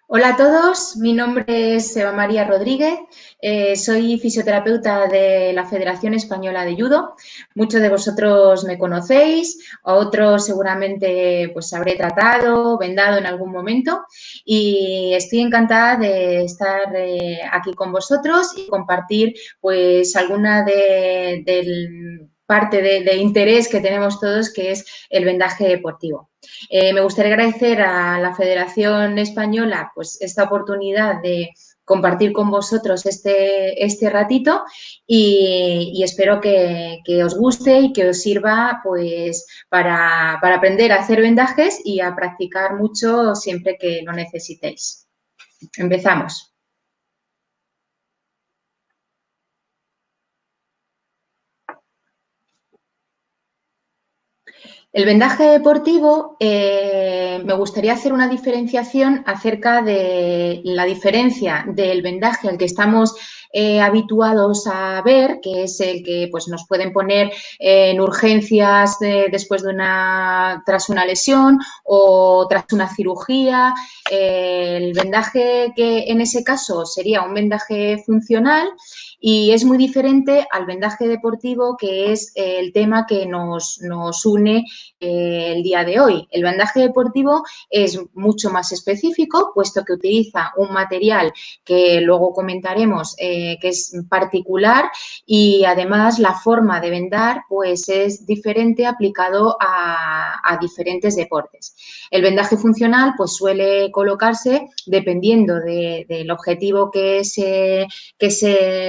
Hola a todos, mi nombre es Eva María Rodríguez, soy fisioterapeuta de la Federación Española de Judo. Muchos de vosotros me conocéis, a otros seguramente pues habré tratado, vendado en algún momento y estoy encantada de estar aquí con vosotros y compartir pues alguna del parte de interés que tenemos todos, que es el vendaje deportivo. Me gustaría agradecer a la Federación Española pues, esta oportunidad de compartir con vosotros este ratito y espero que os guste y que os sirva pues, para aprender a hacer vendajes y a practicar mucho siempre que lo necesitéis. Empezamos. El vendaje deportivo, me gustaría hacer una diferenciación acerca de la diferencia del vendaje al que estamos habituados a ver, que es el que pues, nos pueden poner en urgencias después de tras una lesión o tras una cirugía. El vendaje que en ese caso sería un vendaje funcional y es muy diferente al vendaje deportivo, que es el tema que nos une el día de hoy. El vendaje deportivo es mucho más específico, puesto que utiliza un material que luego comentaremos que es particular y además la forma de vendar pues es diferente aplicado a diferentes deportes. El vendaje funcional pues suele colocarse dependiendo del objetivo que se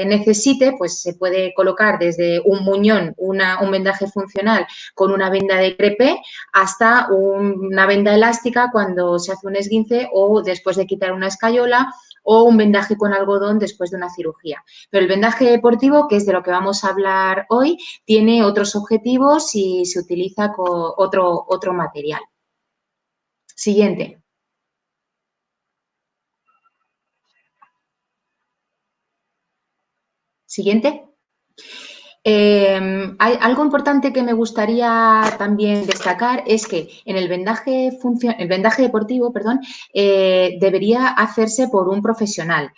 necesite, pues se puede colocar desde un muñón, un vendaje funcional con una venda de crepé hasta una venda elástica cuando se hace un esguince o después de quitar una escayola o un vendaje con algodón después de una cirugía. Pero el vendaje deportivo, que es de lo que vamos a hablar hoy, tiene otros objetivos y se utiliza con otro material. Siguiente. Siguiente. Hay algo importante que me gustaría también destacar es que en el vendaje deportivo, perdón, debería hacerse por un profesional.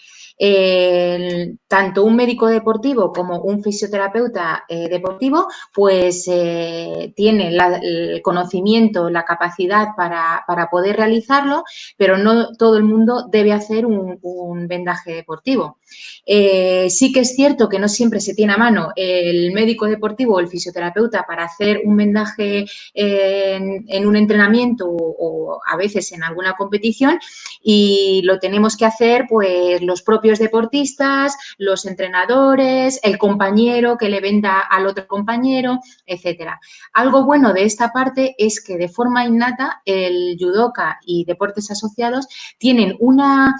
Tanto un médico deportivo como un fisioterapeuta deportivo, pues tiene el conocimiento, la capacidad para poder realizarlo, pero no todo el mundo debe hacer un vendaje deportivo. Sí que es cierto que no siempre se tiene a mano el médico deportivo o el fisioterapeuta para hacer un vendaje en un entrenamiento o a veces en alguna competición y lo tenemos que hacer pues los propios deportistas, los entrenadores, el compañero que le venda al otro compañero, etcétera. Algo bueno de esta parte es que de forma innata el judoka y deportes asociados tienen una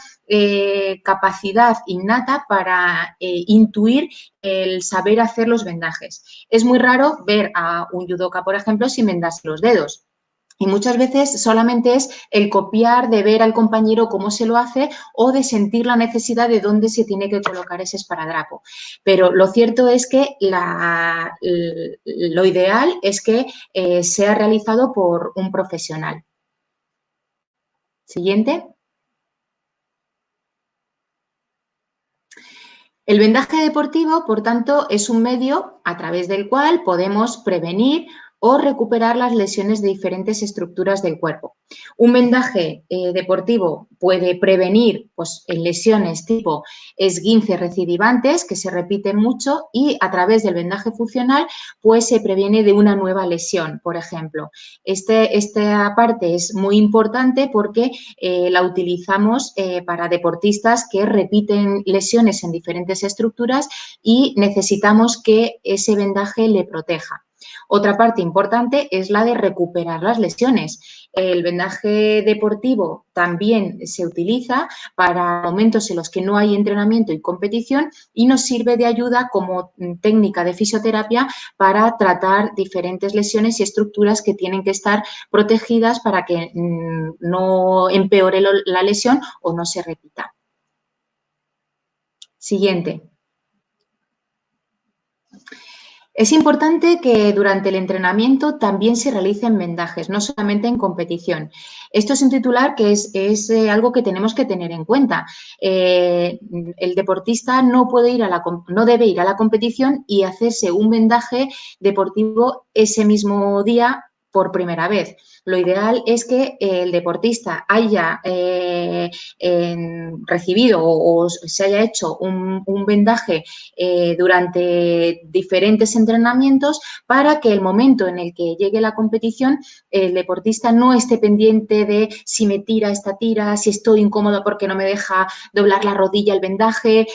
capacidad innata para intuir el saber hacer los vendajes. Es muy raro ver a un judoka, por ejemplo, sin vendarse los dedos. Y muchas veces solamente es el copiar, de ver al compañero cómo se lo hace o de sentir la necesidad de dónde se tiene que colocar ese esparadrapo. Pero lo cierto es que lo ideal es que sea realizado por un profesional. Siguiente. El vendaje deportivo, por tanto, es un medio a través del cual podemos prevenir o recuperar las lesiones de diferentes estructuras del cuerpo. Un vendaje deportivo puede prevenir pues, lesiones tipo esguinces recidivantes que se repiten mucho y a través del vendaje funcional pues, se previene de una nueva lesión, por ejemplo. Esta parte es muy importante porque la utilizamos para deportistas que repiten lesiones en diferentes estructuras y necesitamos que ese vendaje le proteja. Otra parte importante es la de recuperar las lesiones. El vendaje deportivo también se utiliza para momentos en los que no hay entrenamiento y competición y nos sirve de ayuda como técnica de fisioterapia para tratar diferentes lesiones y estructuras que tienen que estar protegidas para que no empeore la lesión o no se repita. Siguiente. Es importante que durante el entrenamiento también se realicen vendajes, no solamente en competición. Esto es un titular que es algo que tenemos que tener en cuenta. El deportista no debe ir a la competición y hacerse un vendaje deportivo ese mismo día por primera vez. Lo ideal es que el deportista haya recibido o se haya hecho un vendaje durante diferentes entrenamientos para que el momento en el que llegue la competición el deportista no esté pendiente de si me tira esta tira, si estoy incómodo porque no me deja doblar la rodilla el vendaje,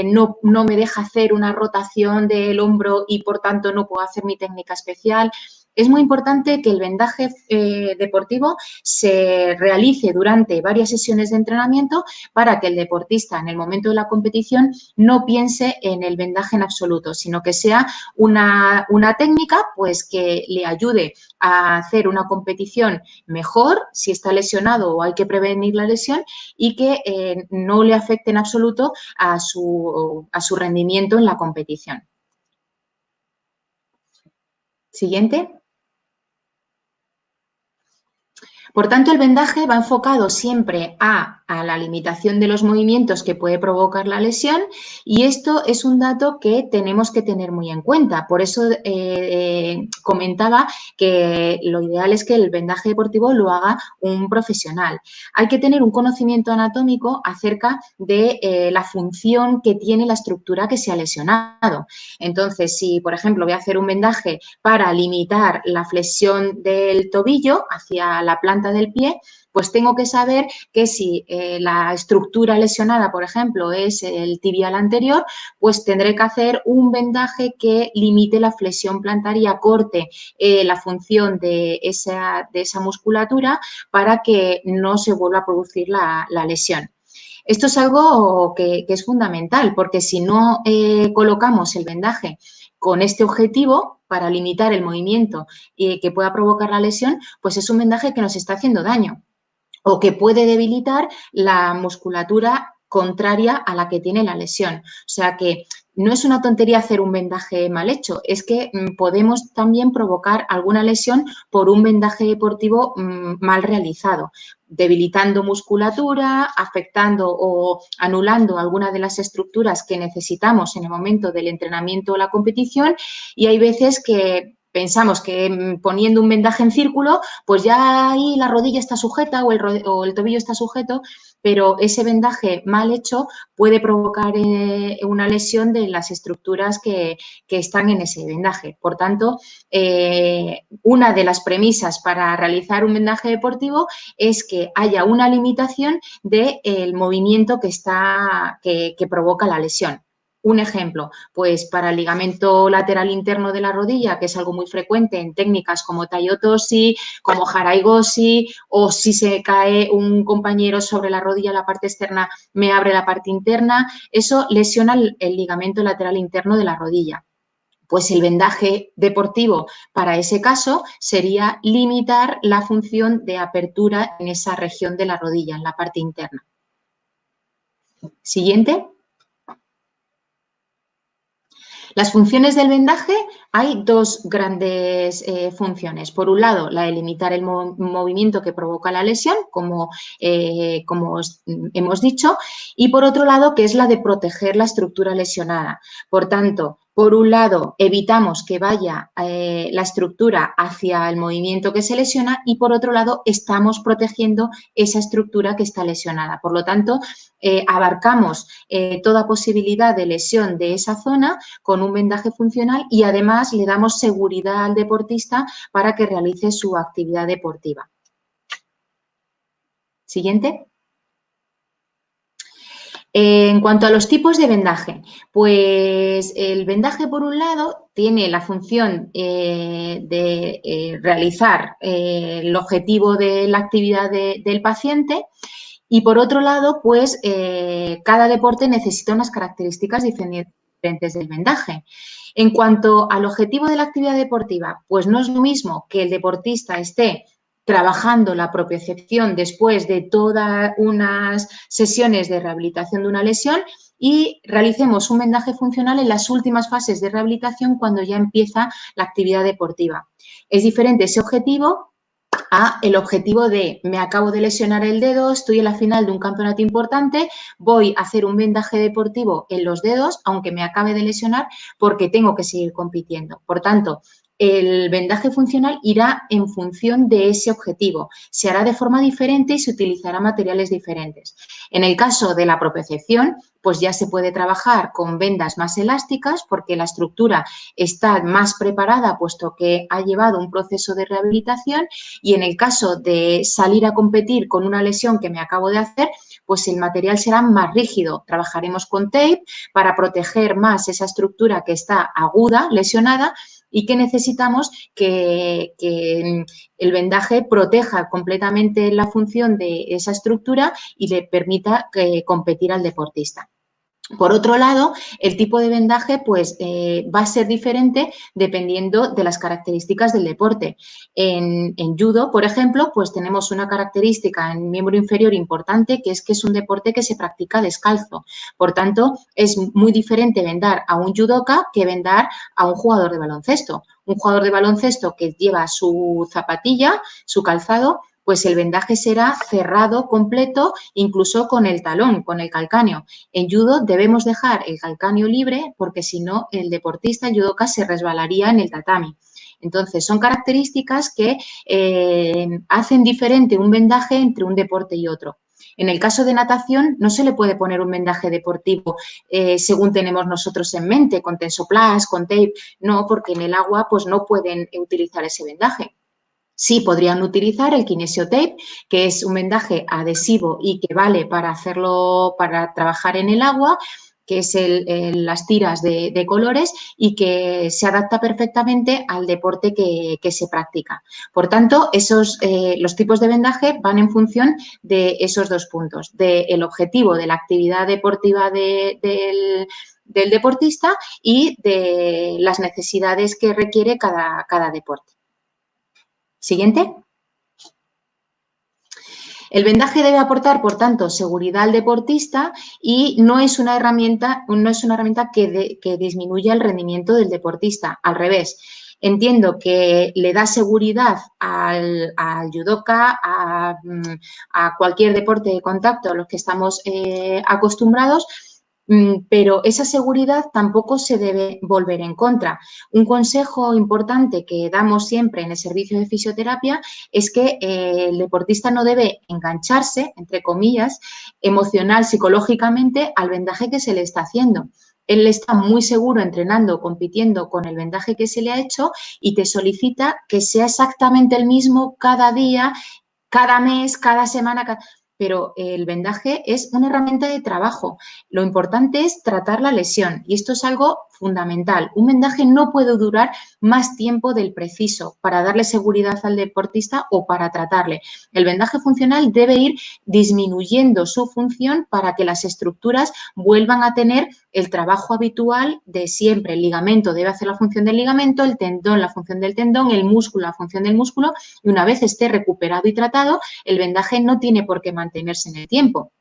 no me deja hacer una rotación del hombro y por tanto no puedo hacer mi técnica especial. Es muy importante que el vendaje deportivo se realice durante varias sesiones de entrenamiento para que el deportista en el momento de la competición no piense en el vendaje en absoluto, sino que sea una técnica pues, que le ayude a hacer una competición mejor si está lesionado o hay que prevenir la lesión y que no le afecte en absoluto a su rendimiento en la competición. Siguiente. Por tanto, el vendaje va enfocado siempre a la limitación de los movimientos que puede provocar la lesión y esto es un dato que tenemos que tener muy en cuenta. Por eso comentaba que lo ideal es que el vendaje deportivo lo haga un profesional. Hay que tener un conocimiento anatómico acerca de la función que tiene la estructura que se ha lesionado. Entonces, si, por ejemplo, voy a hacer un vendaje para limitar la flexión del tobillo hacia la planta del pie, pues tengo que saber que si la estructura lesionada, por ejemplo, es el tibial anterior, pues tendré que hacer un vendaje que limite la flexión plantar y acorte la función de esa musculatura para que no se vuelva a producir la lesión. Esto es algo que es fundamental porque si no colocamos el vendaje con este objetivo para limitar el movimiento que pueda provocar la lesión, pues es un vendaje que nos está haciendo daño o que puede debilitar la musculatura contraria a la que tiene la lesión. O sea que no es una tontería hacer un vendaje mal hecho, es que podemos también provocar alguna lesión por un vendaje deportivo mal realizado, debilitando musculatura, afectando o anulando alguna de las estructuras que necesitamos en el momento del entrenamiento o la competición y hay veces que pensamos que poniendo un vendaje en círculo, pues ya ahí la rodilla está sujeta o el tobillo está sujeto, pero ese vendaje mal hecho puede provocar una lesión de las estructuras que están en ese vendaje. Por tanto, una de las premisas para realizar un vendaje deportivo es que haya una limitación del movimiento que provoca la lesión. Un ejemplo, pues para el ligamento lateral interno de la rodilla, que es algo muy frecuente en técnicas como Taiotoshi, como Haraigoshi, o si se cae un compañero sobre la rodilla, la parte externa me abre la parte interna, eso lesiona el ligamento lateral interno de la rodilla. Pues el vendaje deportivo para ese caso sería limitar la función de apertura en esa región de la rodilla, en la parte interna. Siguiente. Las funciones del vendaje, hay dos grandes funciones. Por un lado, la de limitar el movimiento que provoca la lesión, como hemos dicho, y por otro lado, que es la de proteger la estructura lesionada. Por tanto, por un lado, evitamos que vaya la estructura hacia el movimiento que se lesiona y por otro lado, estamos protegiendo esa estructura que está lesionada. Por lo tanto, abarcamos toda posibilidad de lesión de esa zona con un vendaje funcional y además le damos seguridad al deportista para que realice su actividad deportiva. Siguiente. En cuanto a los tipos de vendaje, pues el vendaje por un lado tiene la función de realizar el objetivo de la actividad del paciente y por otro lado, pues cada deporte necesita unas características diferentes del vendaje. En cuanto al objetivo de la actividad deportiva, pues no es lo mismo que el deportista esté trabajando la propiocepción después de todas unas sesiones de rehabilitación de una lesión y realicemos un vendaje funcional en las últimas fases de rehabilitación cuando ya empieza la actividad deportiva. Es diferente ese objetivo a el objetivo de me acabo de lesionar el dedo, estoy en la final de un campeonato importante, voy a hacer un vendaje deportivo en los dedos, aunque me acabe de lesionar, porque tengo que seguir compitiendo. Por tanto, el vendaje funcional irá en función de ese objetivo. Se hará de forma diferente y se utilizará materiales diferentes. En el caso de la propiocepción, pues ya se puede trabajar con vendas más elásticas porque la estructura está más preparada puesto que ha llevado un proceso de rehabilitación, y en el caso de salir a competir con una lesión que me acabo de hacer, pues el material será más rígido. Trabajaremos con tape para proteger más esa estructura que está aguda, lesionada, y que necesitamos que el vendaje proteja completamente la función de esa estructura y le permita competir al deportista. Por otro lado, el tipo de vendaje pues, va a ser diferente dependiendo de las características del deporte. En judo, por ejemplo, pues tenemos una característica en miembro inferior importante, que es un deporte que se practica descalzo. Por tanto, es muy diferente vendar a un judoka que vendar a un jugador de baloncesto. Un jugador de baloncesto que lleva su zapatilla, su calzado, pues el vendaje será cerrado, completo, incluso con el talón, con el calcáneo. En judo debemos dejar el calcáneo libre porque si no el deportista, el judoka, se resbalaría en el tatami. Entonces, son características que hacen diferente un vendaje entre un deporte y otro. En el caso de natación, no se le puede poner un vendaje deportivo según tenemos nosotros en mente, con tensoplast, con tape, no, porque en el agua pues no pueden utilizar ese vendaje. Sí, podrían utilizar el kinesiotape, que es un vendaje adhesivo y que vale para hacerlo, para trabajar en el agua, que es las tiras de colores y que se adapta perfectamente al deporte que se practica. Por tanto, los tipos de vendaje van en función de esos dos puntos, del objetivo de la actividad deportiva del deportista y de las necesidades que requiere cada deporte. Siguiente. El vendaje debe aportar, por tanto, seguridad al deportista y no es una herramienta que disminuya el rendimiento del deportista. Al revés, entiendo que le da seguridad al judoka, a cualquier deporte de contacto a los que estamos acostumbrados, pero esa seguridad tampoco se debe volver en contra. Un consejo importante que damos siempre en el servicio de fisioterapia es que el deportista no debe engancharse, entre comillas, emocional, psicológicamente al vendaje que se le está haciendo. Él está muy seguro entrenando, compitiendo con el vendaje que se le ha hecho y te solicita que sea exactamente el mismo cada día, cada mes, cada semana, pero el vendaje es una herramienta de trabajo. Lo importante es tratar la lesión y esto es algo fundamental. Un vendaje no puede durar más tiempo del preciso para darle seguridad al deportista o para tratarle. El vendaje funcional debe ir disminuyendo su función para que las estructuras vuelvan a tener el trabajo habitual de siempre. El ligamento debe hacer la función del ligamento, el tendón la función del tendón, el músculo la función del músculo, y una vez esté recuperado y tratado, el vendaje no tiene por qué mantenerse en el tiempo,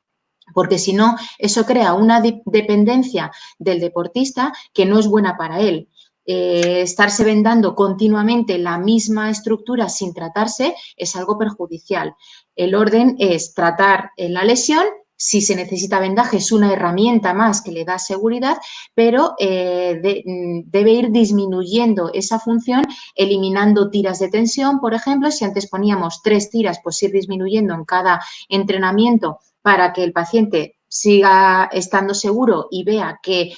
porque si no, eso crea una dependencia del deportista que no es buena para él. Estarse vendando continuamente la misma estructura sin tratarse es algo perjudicial. El orden es tratar la lesión. Si se necesita vendaje, es una herramienta más que le da seguridad, pero debe ir disminuyendo esa función, eliminando tiras de tensión, por ejemplo. Si antes poníamos 3 tiras, pues ir disminuyendo en cada entrenamiento para que el paciente siga estando seguro y vea que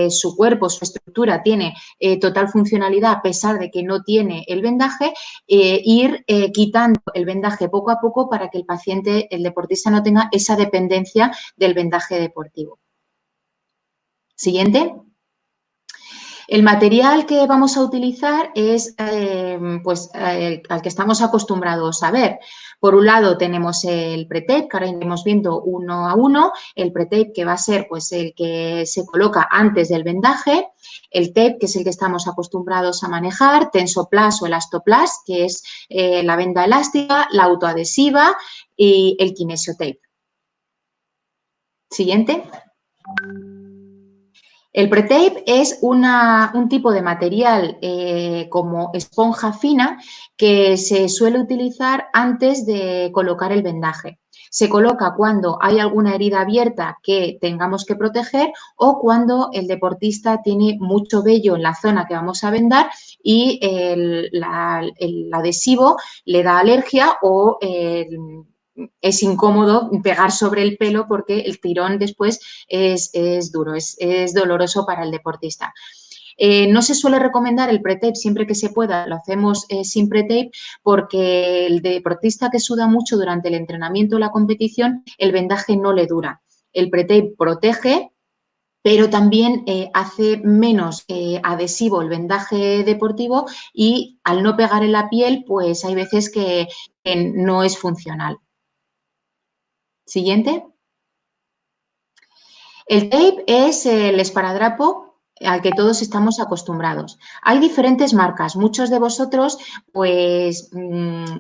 su cuerpo, su estructura tiene total funcionalidad a pesar de que no tiene el vendaje, ir quitando el vendaje poco a poco para que el paciente, el deportista, no tenga esa dependencia del vendaje deportivo. Siguiente. El material que vamos a utilizar es al que estamos acostumbrados a ver. Por un lado tenemos el pre-tape, que ahora iremos viendo uno a uno. El pre-tape, que va a ser pues, el que se coloca antes del vendaje. El tape, que es el que estamos acostumbrados a manejar. Tensoplast o elastoplast, que es la venda elástica, la autoadhesiva y el kinesiotape. Siguiente. El pre-tape es un tipo de material como esponja fina que se suele utilizar antes de colocar el vendaje. Se coloca cuando hay alguna herida abierta que tengamos que proteger o cuando el deportista tiene mucho vello en la zona que vamos a vendar y el adhesivo le da alergia o es incómodo pegar sobre el pelo porque el tirón después es duro, es doloroso para el deportista. No se suele recomendar el pre-tape siempre que se pueda, lo hacemos sin pre-tape porque el deportista que suda mucho durante el entrenamiento o la competición, el vendaje no le dura. El pre-tape protege, pero también hace menos adhesivo el vendaje deportivo y al no pegar en la piel, pues hay veces que no es funcional. Siguiente. El tape es el esparadrapo al que todos estamos acostumbrados. Hay diferentes marcas. Muchos de vosotros, pues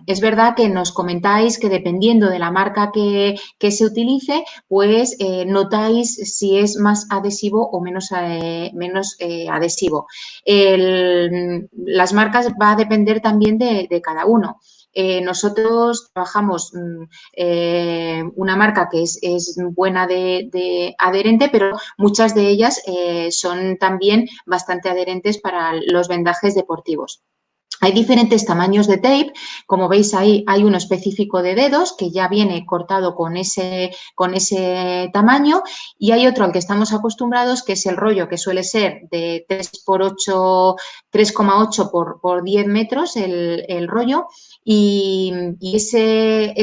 es verdad que nos comentáis que dependiendo de la marca que se utilice, pues notáis si es más adhesivo o menos adhesivo. Las marcas va a depender también de cada uno. Nosotros trabajamos una marca que es buena de adherente, pero muchas de ellas son también bastante adherentes para los vendajes deportivos. Hay diferentes tamaños de tape, como veis ahí hay uno específico de dedos que ya viene cortado con ese tamaño y hay otro al que estamos acostumbrados que es el rollo que suele ser de 3,8 por 10 metros el rollo y ese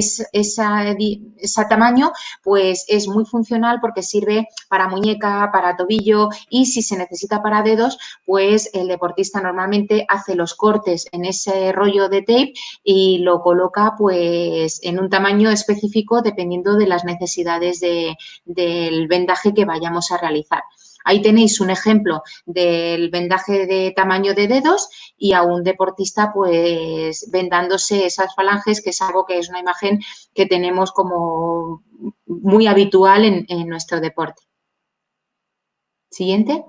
tamaño pues es muy funcional porque sirve para muñeca, para tobillo y si se necesita para dedos pues el deportista normalmente hace los cortes en ese rollo de tape y lo coloca pues en un tamaño específico dependiendo de las necesidades del vendaje que vayamos a realizar. Ahí tenéis un ejemplo del vendaje de tamaño de dedos y a un deportista pues vendándose esas falanges, que es algo que es una imagen que tenemos como muy habitual en nuestro deporte. Siguiente.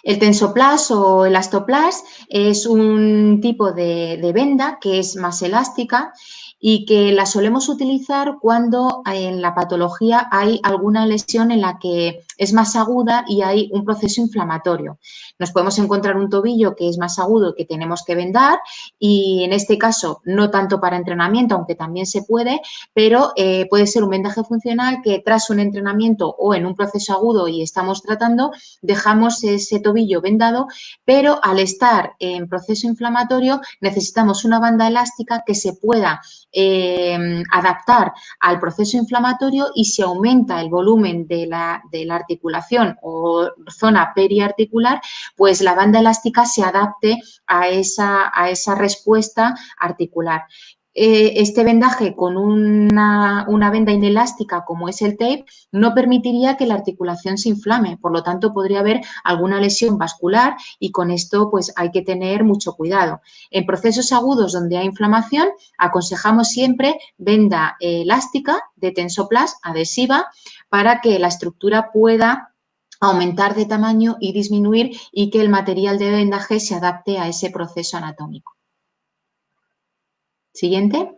El Tensoplast o Elastoplast es un tipo de venda que es más elástica y que la solemos utilizar cuando en la patología hay alguna lesión en la que es más aguda y hay un proceso inflamatorio. Nos podemos encontrar un tobillo que es más agudo que tenemos que vendar y en este caso no tanto para entrenamiento, aunque también se puede, pero puede ser un vendaje funcional que tras un entrenamiento o en un proceso agudo y estamos tratando, dejamos ese tobillo vendado, pero al estar en proceso inflamatorio necesitamos una banda elástica que se pueda adaptar al proceso inflamatorio y si aumenta el volumen de la articulación o zona periarticular, pues la banda elástica se adapte a esa respuesta articular. Este vendaje con una venda inelástica como es el tape no permitiría que la articulación se inflame, por lo tanto podría haber alguna lesión vascular y con esto pues hay que tener mucho cuidado. En procesos agudos donde hay inflamación aconsejamos siempre venda elástica de Tensoplast adhesiva para que la estructura pueda aumentar de tamaño y disminuir y que el material de vendaje se adapte a ese proceso anatómico. Siguiente.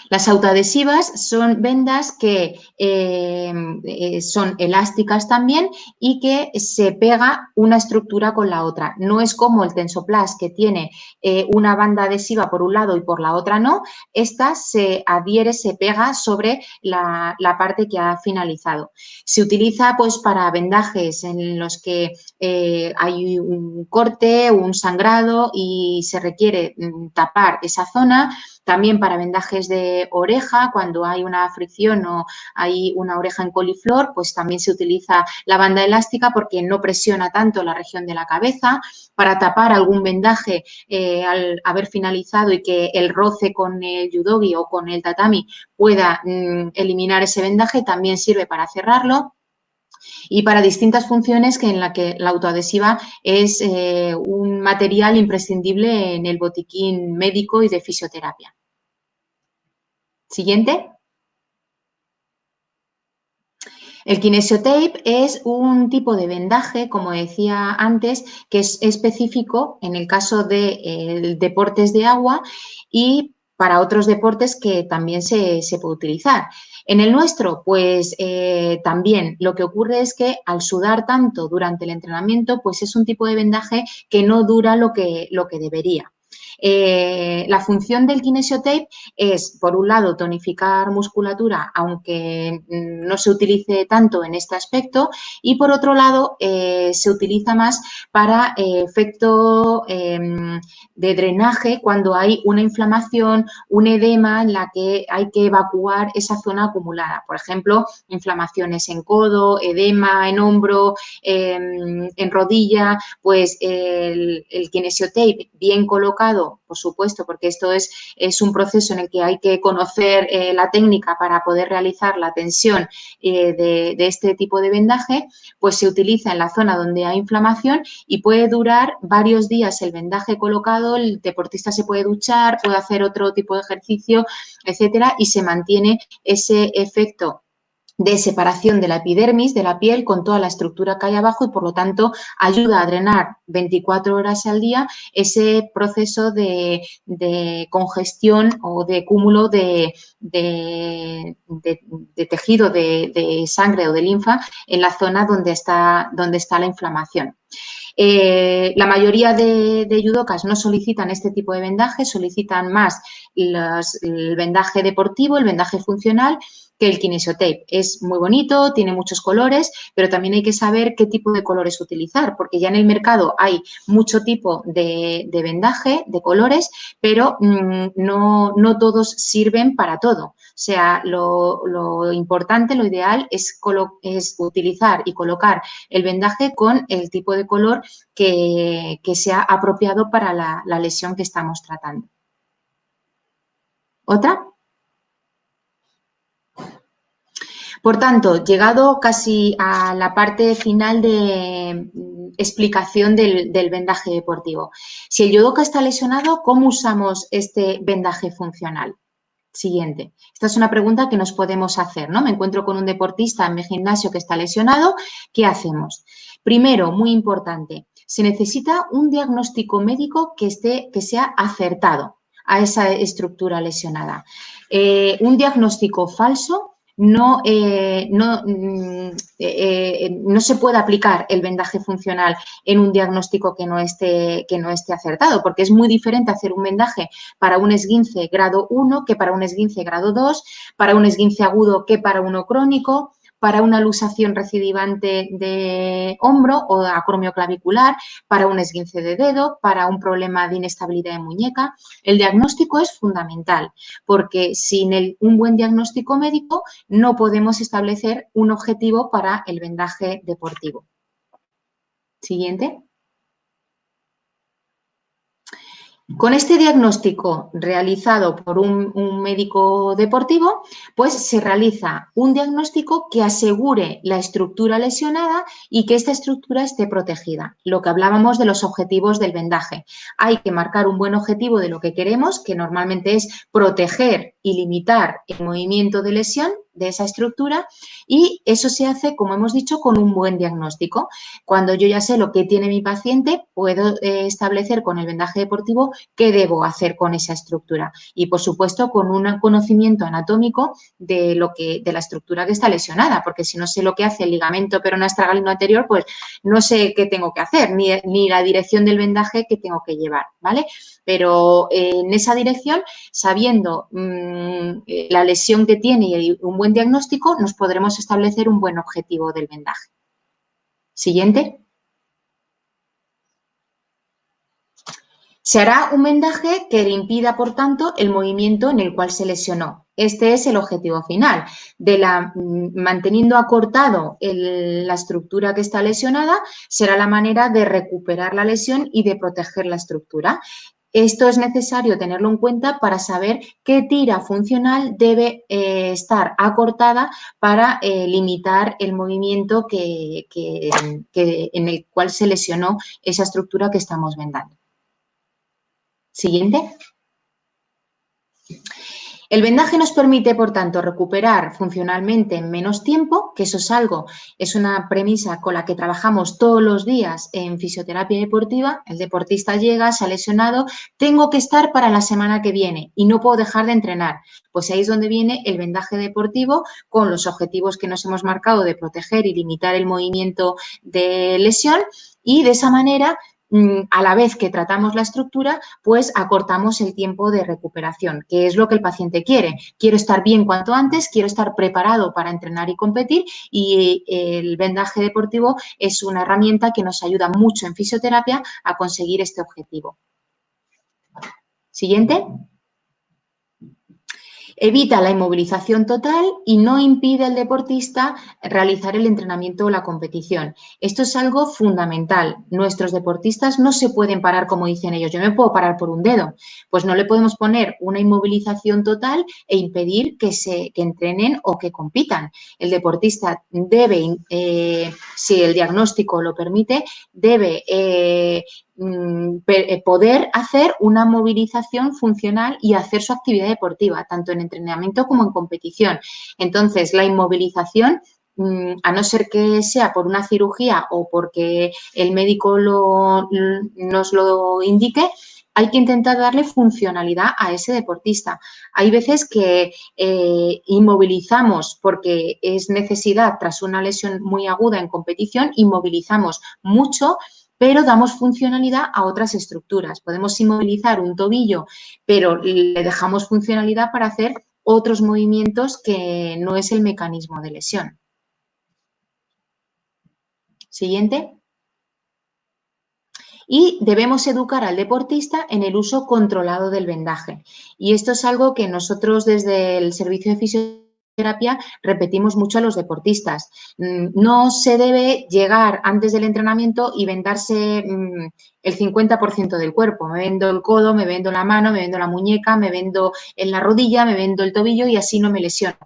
Las autoadhesivas son vendas que son elásticas también y que se pega una estructura con la otra. No es como el Tensoplast que tiene una banda adhesiva por un lado y por la otra no. Esta se adhiere, se pega sobre la parte que ha finalizado. Se utiliza pues para vendajes en los que hay un corte, un sangrado y se requiere tapar esa zona. También para vendajes de oreja, cuando hay una fricción o hay una oreja en coliflor, pues también se utiliza la banda elástica porque no presiona tanto la región de la cabeza. Para tapar algún vendaje al haber finalizado y que el roce con el yudogi o con el tatami pueda eliminar ese vendaje, también sirve para cerrarlo. Y para distintas funciones en la que la autoadhesiva es un material imprescindible en el botiquín médico y de fisioterapia. Siguiente. El kinesiotape es un tipo de vendaje, como decía antes, que es específico en el caso de deportes de agua y para otros deportes que también se puede utilizar. En el nuestro, pues también lo que ocurre es que al sudar tanto durante el entrenamiento, pues es un tipo de vendaje que no dura lo que debería. La función del kinesiotape es, por un lado, tonificar musculatura, aunque no se utilice tanto en este aspecto, y por otro lado, se utiliza más para efecto de drenaje cuando hay una inflamación, un edema en la que hay que evacuar esa zona acumulada. Por ejemplo, inflamaciones en codo, edema en hombro, en rodilla, pues el kinesiotape bien colocado, por supuesto, porque esto es un proceso en el que hay que conocer la técnica para poder realizar la tensión de este tipo de vendaje, pues se utiliza en la zona donde hay inflamación y puede durar varios días el vendaje colocado, el deportista se puede duchar, puede hacer otro tipo de ejercicio, etcétera, y se mantiene ese efecto de separación de la epidermis, de la piel, con toda la estructura que hay abajo y, por lo tanto, ayuda a drenar 24 horas al día ese proceso de congestión o de cúmulo de tejido de sangre o de linfa en la zona donde está la inflamación. La mayoría de yudokas no solicitan este tipo de vendaje, solicitan más el vendaje deportivo, el vendaje funcional, que el kinesiotape. Es muy bonito, tiene muchos colores, pero también hay que saber qué tipo de colores utilizar, porque ya en el mercado hay mucho tipo de vendaje, de colores, pero no todos sirven para todo. O sea, lo importante, lo ideal es utilizar y colocar el vendaje con el tipo de color que sea apropiado para la lesión que estamos tratando. ¿Otra? Por tanto, llegado casi a la parte final de explicación del vendaje deportivo. Si el yudoka está lesionado, ¿cómo usamos este vendaje funcional? Siguiente. Esta es una pregunta que nos podemos hacer, ¿no? Me encuentro con un deportista en mi gimnasio que está lesionado, ¿qué hacemos? Primero, muy importante, se necesita un diagnóstico médico que sea acertado a esa estructura lesionada. Un diagnóstico falso no se puede aplicar el vendaje funcional en un diagnóstico que no esté acertado, porque es muy diferente hacer un vendaje para un esguince grado 1 que para un esguince grado 2, para un esguince agudo que para uno crónico, para una luxación recidivante de hombro o acromioclavicular, para un esguince de dedo, para un problema de inestabilidad de muñeca. El diagnóstico es fundamental porque sin un buen diagnóstico médico no podemos establecer un objetivo para el vendaje deportivo. Siguiente. Con este diagnóstico realizado por un médico deportivo, pues se realiza un diagnóstico que asegure la estructura lesionada y que esta estructura esté protegida. Lo que hablábamos de los objetivos del vendaje. Hay que marcar un buen objetivo de lo que queremos, que normalmente es proteger y limitar el movimiento de lesión de esa estructura, y eso se hace, como hemos dicho, con un buen diagnóstico. Cuando yo ya sé lo que tiene mi paciente, puedo establecer con el vendaje deportivo qué debo hacer con esa estructura y, por supuesto, con un conocimiento anatómico de la estructura que está lesionada, porque si no sé lo que hace el ligamento peronoestragalino anterior, pues no sé qué tengo que hacer, ni la dirección del vendaje que tengo que llevar, ¿vale? Pero en esa dirección, sabiendo la lesión que tiene y un buen diagnóstico, nos podremos establecer un buen objetivo del vendaje. Siguiente. Se hará un vendaje que le impida, por tanto, el movimiento en el cual se lesionó. Este es el objetivo final. Manteniendo acortado la estructura que está lesionada, será la manera de recuperar la lesión y de proteger la estructura. Esto es necesario tenerlo en cuenta para saber qué tira funcional debe estar acortada para limitar el movimiento en el cual se lesionó esa estructura que estamos vendando. Siguiente. El vendaje nos permite, por tanto, recuperar funcionalmente en menos tiempo, que eso es una premisa con la que trabajamos todos los días en fisioterapia deportiva. El deportista llega, se ha lesionado, tengo que estar para la semana que viene y no puedo dejar de entrenar. Pues ahí es donde viene el vendaje deportivo con los objetivos que nos hemos marcado de proteger y limitar el movimiento de lesión y de esa manera a la vez que tratamos la estructura, pues acortamos el tiempo de recuperación, que es lo que el paciente quiere. Quiero estar bien cuanto antes, quiero estar preparado para entrenar y competir y el vendaje deportivo es una herramienta que nos ayuda mucho en fisioterapia a conseguir este objetivo. Siguiente. Evita la inmovilización total y no impide al deportista realizar el entrenamiento o la competición. Esto es algo fundamental. Nuestros deportistas no se pueden parar como dicen ellos. Yo me puedo parar por un dedo. Pues no le podemos poner una inmovilización total e impedir que entrenen o que compitan. El deportista debe, si el diagnóstico lo permite, debe poder hacer una movilización funcional y hacer su actividad deportiva, tanto en entrenamiento como en competición. Entonces, la inmovilización, a no ser que sea por una cirugía o porque el médico nos lo indique, hay que intentar darle funcionalidad a ese deportista. Hay veces que inmovilizamos porque es necesidad tras una lesión muy aguda en competición, inmovilizamos mucho, pero damos funcionalidad a otras estructuras. Podemos inmovilizar un tobillo, pero le dejamos funcionalidad para hacer otros movimientos que no es el mecanismo de lesión. Siguiente. Y debemos educar al deportista en el uso controlado del vendaje. Y esto es algo que nosotros desde el servicio de fisioterapia repetimos mucho a los deportistas. No se debe llegar antes del entrenamiento y vendarse el 50% del cuerpo. Me vendo el codo, me vendo la mano, me vendo la muñeca, me vendo en la rodilla, me vendo el tobillo y así no me lesiono.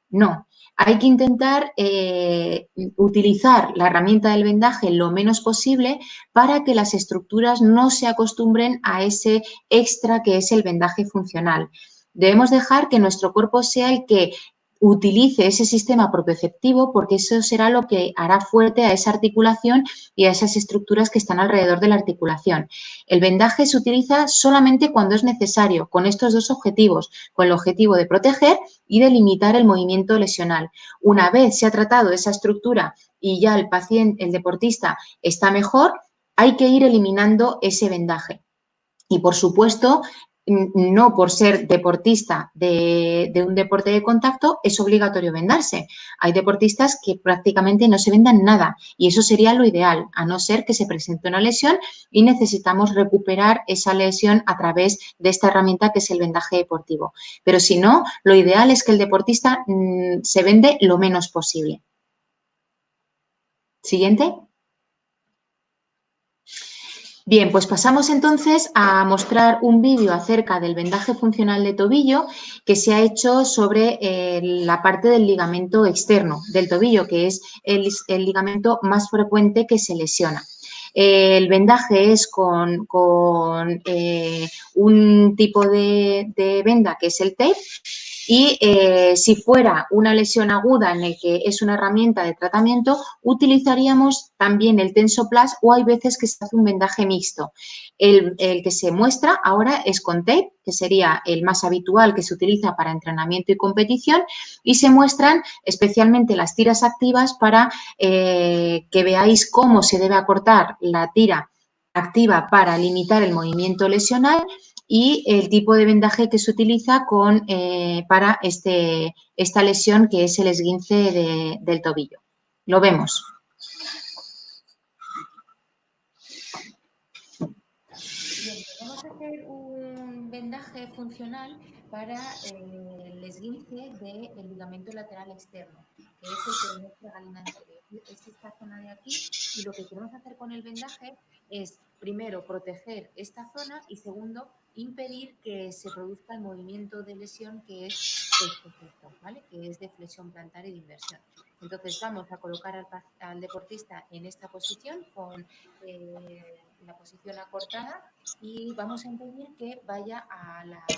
No, hay que intentar utilizar la herramienta del vendaje lo menos posible para que las estructuras no se acostumbren a ese extra que es el vendaje funcional. Debemos dejar que nuestro cuerpo sea el que utilice ese sistema propioceptivo porque eso será lo que hará fuerte a esa articulación y a esas estructuras que están alrededor de la articulación. El vendaje se utiliza solamente cuando es necesario, con estos dos objetivos, con el objetivo de proteger y de limitar el movimiento lesional. Una vez se ha tratado esa estructura y ya el paciente, el deportista, está mejor, hay que ir eliminando ese vendaje. Y, por supuesto, no por ser deportista de un deporte de contacto es obligatorio vendarse. Hay deportistas que prácticamente no se vendan nada y eso sería lo ideal, a no ser que se presente una lesión y necesitamos recuperar esa lesión a través de esta herramienta que es el vendaje deportivo. Pero si no, lo ideal es que el deportista se vende lo menos posible. Siguiente. Bien, pues pasamos entonces a mostrar un vídeo acerca del vendaje funcional de tobillo que se ha hecho sobre la parte del ligamento externo del tobillo, que es el ligamento más frecuente que se lesiona. El vendaje es con un tipo de venda que es el tape. Y si fuera una lesión aguda en el que es una herramienta de tratamiento, utilizaríamos también el Tensoplast o hay veces que se hace un vendaje mixto. El que se muestra ahora es con tape, que sería el más habitual que se utiliza para entrenamiento y competición, y se muestran especialmente las tiras activas para que veáis cómo se debe acortar la tira activa para limitar el movimiento lesional y el tipo de vendaje que se utiliza para esta lesión que es el esguince del tobillo. Lo vemos. Bien, vamos a hacer un vendaje funcional para el esguince del ligamento lateral externo, que es el que muestra Galina anterior. Es esta zona de aquí y lo que queremos hacer con el vendaje es, primero, proteger esta zona y, segundo, impedir que se produzca el movimiento de lesión que es este gesto, ¿vale? Que es de flexión plantar y de inversión. Entonces vamos a colocar al deportista en esta posición con la posición acortada y vamos a impedir que vaya hacia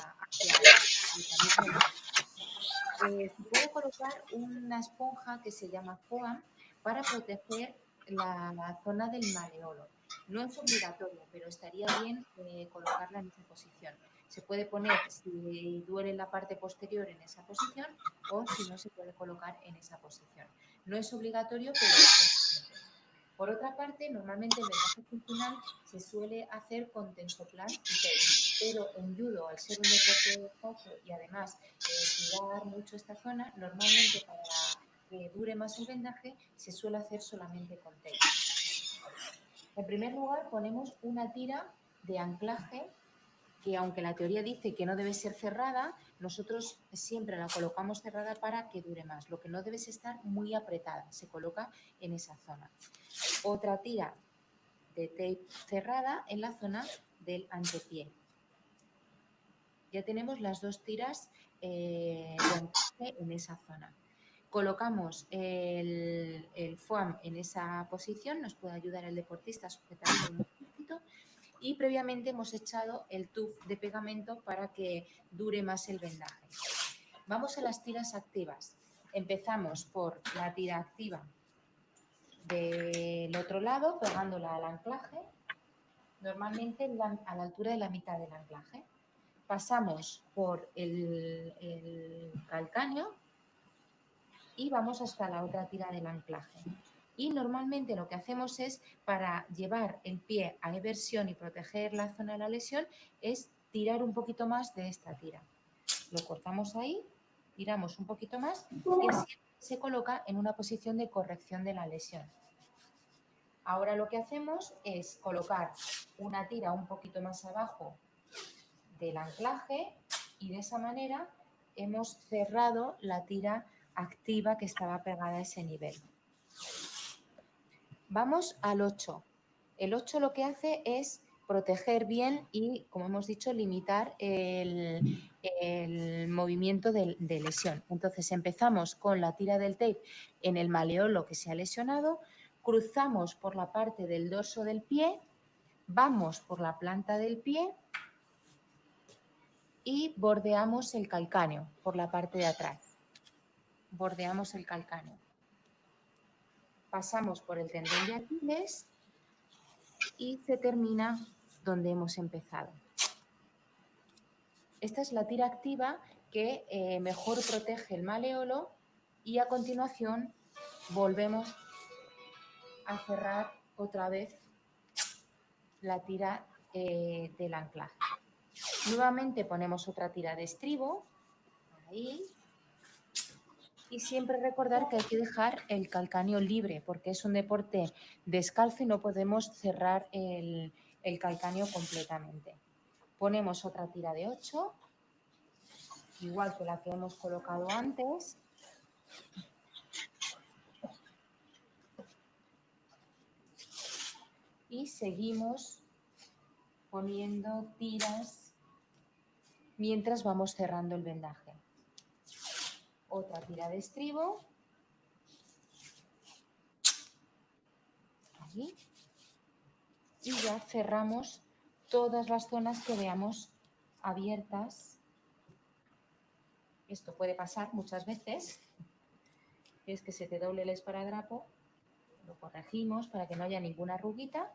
el mecanismo de... se puede colocar una esponja que se llama foam para proteger la zona del maleolo. No es obligatorio, pero estaría bien colocarla en esa posición. Se puede poner, si duele la parte posterior, en esa posición, o si no, se puede colocar en esa posición. No es obligatorio, pero es conveniente. Por otra parte, normalmente el vendaje funcional se suele hacer con tensoplast y tape, pero en judo, al ser un deporte de contacto y además sudar mucho esta zona, normalmente para que dure más el vendaje se suele hacer solamente con tape. En primer lugar, ponemos una tira de anclaje que, aunque la teoría dice que no debe ser cerrada, nosotros siempre la colocamos cerrada para que dure más. Lo que no debe es estar muy apretada, se coloca en esa zona. Otra tira de tape cerrada en la zona del antepié. Ya tenemos las dos tiras de anclaje en esa zona. Colocamos el foam en esa posición, nos puede ayudar el deportista a sujetarse un poquito, y previamente hemos echado el tub de pegamento para que dure más el vendaje. Vamos a las tiras activas. Empezamos por la tira activa del otro lado, pegándola al anclaje, normalmente a la altura de la mitad del anclaje. Pasamos por el calcáneo y vamos hasta la otra tira del anclaje. Y normalmente lo que hacemos es, para llevar el pie a eversión y proteger la zona de la lesión, es tirar un poquito más de esta tira. Lo cortamos ahí, tiramos un poquito más y así se coloca en una posición de corrección de la lesión. Ahora lo que hacemos es colocar una tira un poquito más abajo del anclaje y de esa manera hemos cerrado la tira activa que estaba pegada a ese nivel. Vamos al 8. El 8 lo que hace es proteger bien y, como hemos dicho, limitar el movimiento de lesión. Entonces empezamos con la tira del tape en el maleolo que se ha lesionado, cruzamos por la parte del dorso del pie, vamos por la planta del pie y bordeamos el calcáneo por la parte de atrás. Bordeamos el calcáneo. Pasamos por el tendón de Aquiles y se termina donde hemos empezado. Esta es la tira activa que mejor protege el maleolo y a continuación volvemos a cerrar otra vez la tira del anclaje. Nuevamente ponemos otra tira de estribo, ahí, y siempre recordar que hay que dejar el calcáneo libre porque es un deporte descalzo y no podemos cerrar el calcáneo completamente. Ponemos otra tira de 8, igual que la que hemos colocado antes. Y seguimos poniendo tiras mientras vamos cerrando el vendaje. Otra tira de estribo. Ahí. Y ya cerramos todas las zonas que veamos abiertas. Esto puede pasar muchas veces. Es que se te doble el esparadrapo. Lo corregimos para que no haya ninguna arruguita.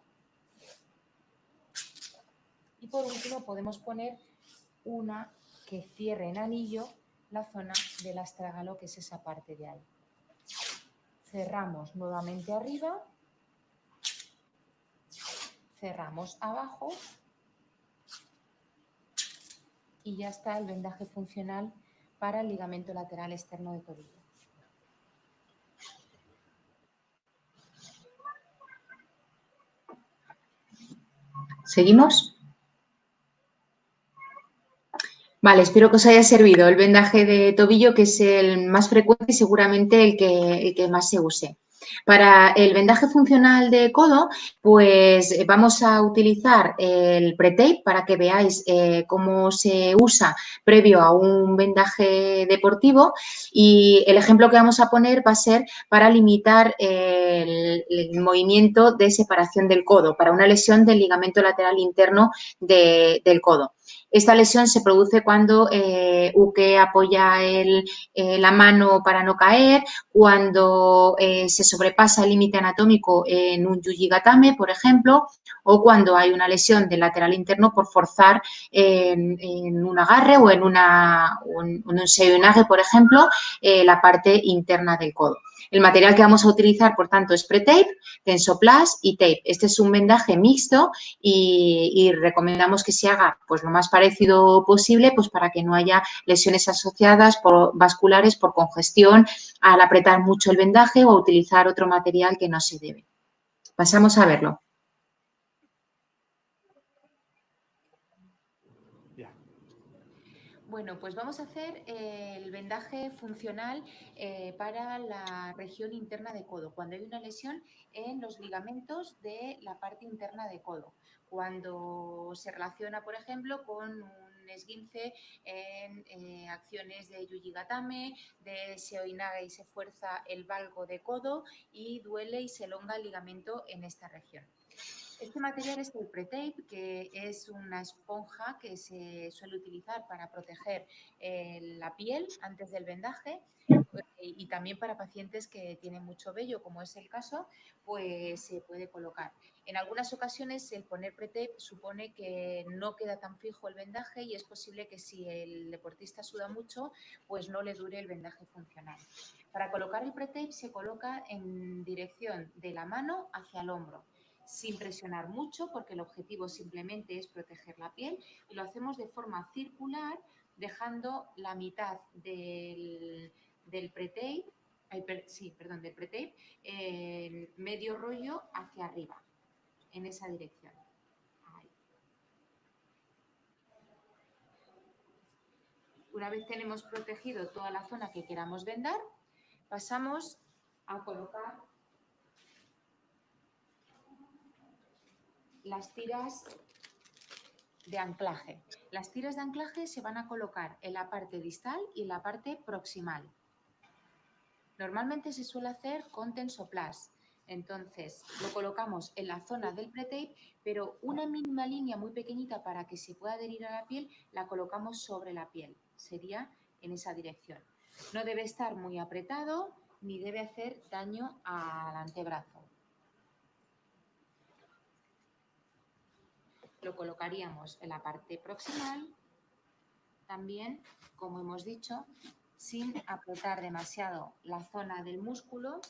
Y por último podemos poner una que cierre en anillo la zona del astrágalo, que es esa parte de ahí. Cerramos nuevamente arriba, cerramos abajo y ya está el vendaje funcional para el ligamento lateral externo de tobillo. ¿Seguimos? Vale, espero que os haya servido el vendaje de tobillo, que es el más frecuente y seguramente el que más se use. Para el vendaje funcional de codo, pues vamos a utilizar el pre-tape para que veáis cómo se usa previo a un vendaje deportivo, y el ejemplo que vamos a poner va a ser para limitar el movimiento de separación del codo, para una lesión del ligamento lateral interno del codo. Esta lesión se produce cuando Uke apoya la mano para no caer, cuando se sobrepasa el límite anatómico en un yujigatame, por ejemplo, o cuando hay una lesión del lateral interno por forzar en un agarre o en un seiyonage, por ejemplo, la parte interna del codo. El material que vamos a utilizar, por tanto, es pre-tape, Tensoplast y tape. Este es un vendaje mixto y recomendamos que se haga pues, lo más parecido posible pues, para que no haya lesiones asociadas vasculares por congestión al apretar mucho el vendaje o utilizar otro material que no se debe. Pasamos a verlo. Bueno, pues vamos a hacer el vendaje funcional para la región interna de codo, cuando hay una lesión en los ligamentos de la parte interna de codo, cuando se relaciona, por ejemplo, con un esguince en acciones de yujigatame, de seoinage y se fuerza el valgo de codo y duele y se elonga el ligamento en esta región. Este material es el pre-tape, que es una esponja que se suele utilizar para proteger la piel antes del vendaje y también para pacientes que tienen mucho vello, como es el caso, pues se puede colocar. En algunas ocasiones el poner pre-tape supone que no queda tan fijo el vendaje y es posible que si el deportista suda mucho, pues no le dure el vendaje funcional. Para colocar el pre-tape se coloca en dirección de la mano hacia el hombro, sin presionar mucho, porque el objetivo simplemente es proteger la piel, y lo hacemos de forma circular, dejando la mitad del pre-tape, del pre-tape, medio rollo hacia arriba, en esa dirección. Ahí. Una vez tenemos protegido toda la zona que queramos vendar, pasamos a colocar las tiras de anclaje. Las tiras de anclaje se van a colocar en la parte distal y en la parte proximal. Normalmente se suele hacer con Tensoplast. Entonces lo colocamos en la zona del pre-tape, pero una mínima línea muy pequeñita para que se pueda adherir a la piel la colocamos sobre la piel. Sería en esa dirección. No debe estar muy apretado ni debe hacer daño al antebrazo. Lo colocaríamos en la parte proximal, también, como hemos dicho, sin apretar demasiado la zona del músculo,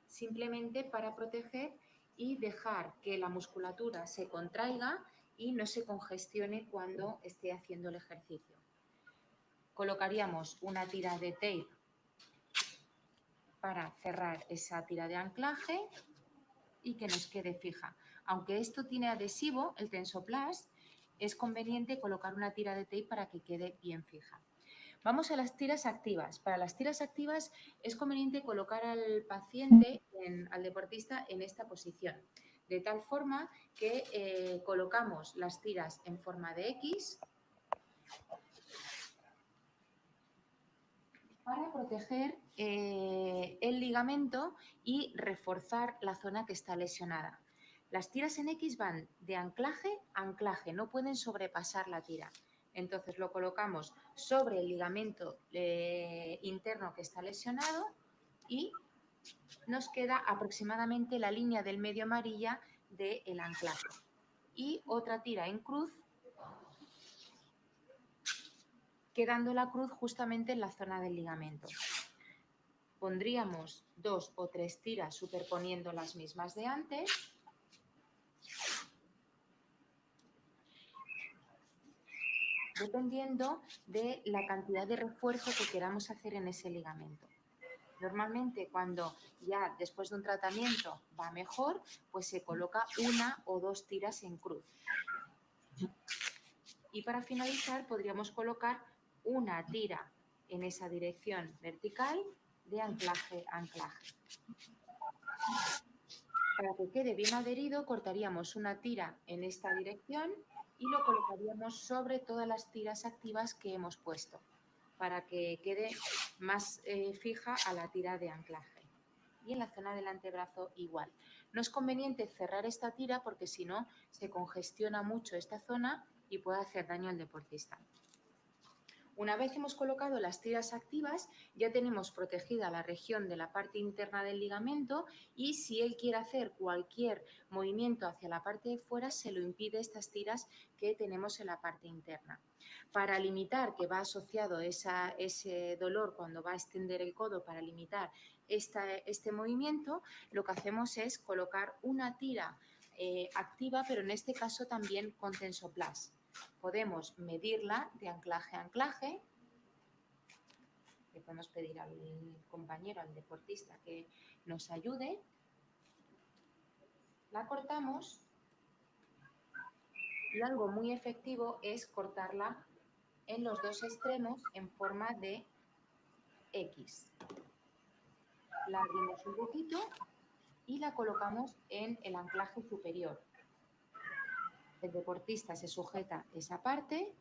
simplemente para proteger y dejar que la musculatura se contraiga y no se congestione cuando esté haciendo el ejercicio. Colocaríamos una tira de tape para cerrar esa tira de anclaje y que nos quede fija. Aunque esto tiene adhesivo, el Tensoplast, es conveniente colocar una tira de tape para que quede bien fija. Vamos a las tiras activas. Para las tiras activas es conveniente colocar al paciente, al deportista, en esta posición, de tal forma que colocamos las tiras en forma de X para proteger el ligamento y reforzar la zona que está lesionada. Las tiras en X van de anclaje a anclaje, no pueden sobrepasar la tira. Entonces lo colocamos sobre el ligamento interno que está lesionado y nos queda aproximadamente la línea del medio amarilla del anclaje. Y otra tira en cruz, quedando la cruz justamente en la zona del ligamento. Pondríamos 2 o 3 tiras superponiendo las mismas de antes. Dependiendo de la cantidad de refuerzo que queramos hacer en ese ligamento. Normalmente cuando ya después de un tratamiento va mejor, pues se coloca 1 o 2 tiras en cruz. Y para finalizar podríamos colocar una tira en esa dirección vertical de anclaje a anclaje. Para que quede bien adherido, cortaríamos una tira en esta dirección y lo colocaríamos sobre todas las tiras activas que hemos puesto, para que quede más fija a la tira de anclaje. Y en la zona del antebrazo igual. No es conveniente cerrar esta tira porque si no se congestiona mucho esta zona y pueda hacer daño al deportista. Una vez hemos colocado las tiras activas, ya tenemos protegida la región de la parte interna del ligamento y si él quiere hacer cualquier movimiento hacia la parte de fuera, se lo impide estas tiras que tenemos en la parte interna. Para limitar, que va asociado ese dolor cuando va a extender el codo, para limitar este movimiento, lo que hacemos es colocar una tira activa, pero en este caso también con Tensoplast. Podemos medirla de anclaje a anclaje. Le podemos pedir al compañero, al deportista, que nos ayude. La cortamos y algo muy efectivo es cortarla en los dos extremos en forma de X. La abrimos un poquito y la colocamos en el anclaje superior. El deportista se sujeta esa parte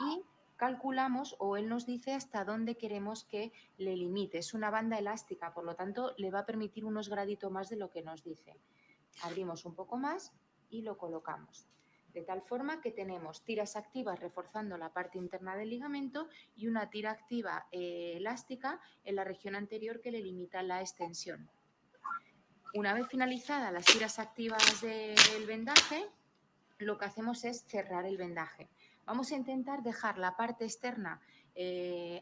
y calculamos, o él nos dice hasta dónde queremos que le limite. Es una banda elástica, por lo tanto le va a permitir unos graditos más de lo que nos dice. Abrimos un poco más y lo colocamos. De tal forma que tenemos tiras activas reforzando la parte interna del ligamento y una tira activa elástica en la región anterior que le limita la extensión. Una vez finalizadas las tiras activas del vendaje, lo que hacemos es cerrar el vendaje. Vamos a intentar dejar la parte externa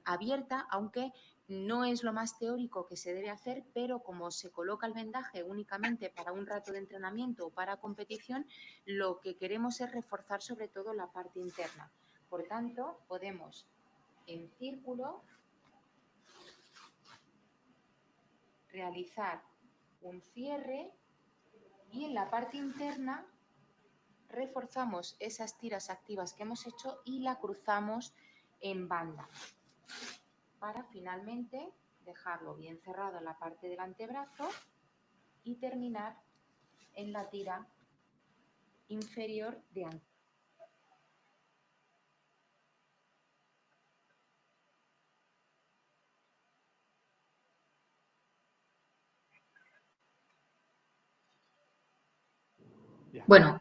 abierta, aunque no es lo más teórico que se debe hacer, pero como se coloca el vendaje únicamente para un rato de entrenamiento o para competición, lo que queremos es reforzar sobre todo la parte interna. Por tanto, podemos en círculo realizar un cierre y en la parte interna reforzamos esas tiras activas que hemos hecho y la cruzamos en banda para finalmente dejarlo bien cerrado en la parte del antebrazo y terminar en la tira inferior de antebrazo. Bueno,